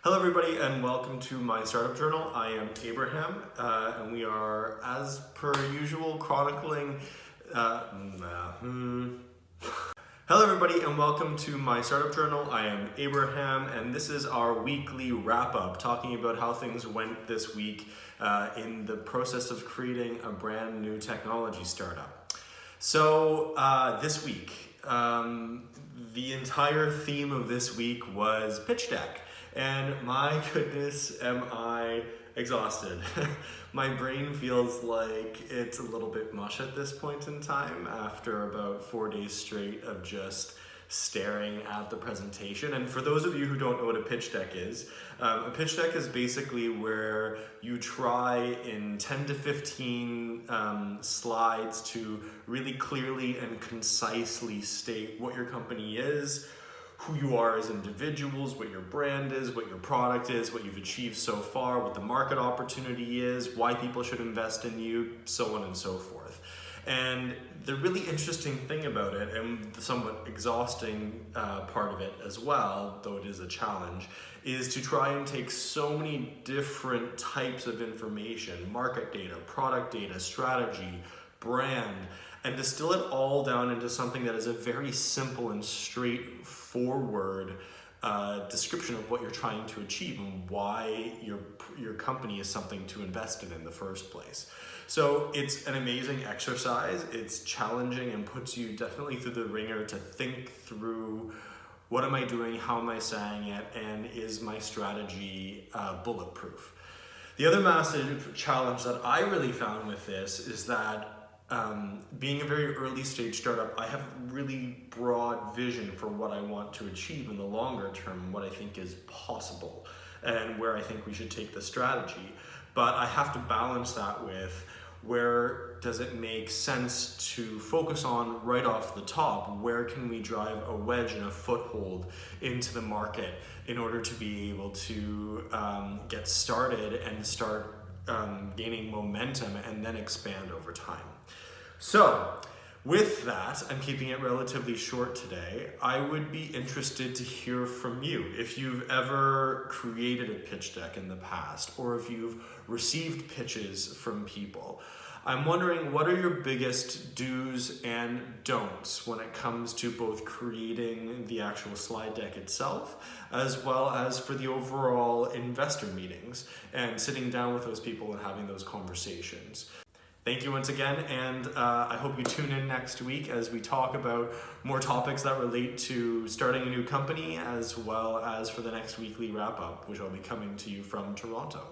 Hello everybody and welcome to my startup journal. I am Abraham and we are, as per usual, chronicling Hello everybody and welcome to my startup journal. I am Abraham and this is our weekly wrap-up talking about how things went this week in the process of creating a brand new technology startup. So this week, the entire theme of this week was pitch deck. And my goodness, am I exhausted. My brain feels like it's a little bit mush at this point in time after about 4 days straight of just staring at the presentation. And for those of you who don't know what a pitch deck is, a pitch deck is basically where you try in 10 to 15 slides to really clearly and concisely state what your company is, who you are as individuals, what your brand is, what your product is, what you've achieved so far, what the market opportunity is, why people should invest in you, so on and so forth. And the really interesting thing about it, and the somewhat exhausting part of it as well, though it is a challenge, is to try and take so many different types of information, market data, product data, strategy, brand, and distill it all down into something that is a very simple and straightforward description of what you're trying to achieve and why your company is something to invest in the first place. So it's an amazing exercise. It's challenging and puts you definitely through the ringer to think through, what am I doing, how am I saying it, and is my strategy bulletproof? The other massive challenge that I really found with this is that being a very early stage startup, I have really broad vision for what I want to achieve in the longer term, what I think is possible, and where I think we should take the strategy. But I have to balance that with where does it make sense to focus on right off the top, where can we drive a wedge and a foothold into the market in order to be able to get started and start gaining momentum and then expand over time. So with that, I'm keeping it relatively short today. I would be interested to hear from you. If you've ever created a pitch deck in the past, or if you've received pitches from people, I'm wondering, what are your biggest do's and don'ts when it comes to both creating the actual slide deck itself, as well as for the overall investor meetings and sitting down with those people and having those conversations. Thank you once again, and I hope you tune in next week as we talk about more topics that relate to starting a new company, as well as for the next weekly wrap-up, which I'll be coming to you from Toronto.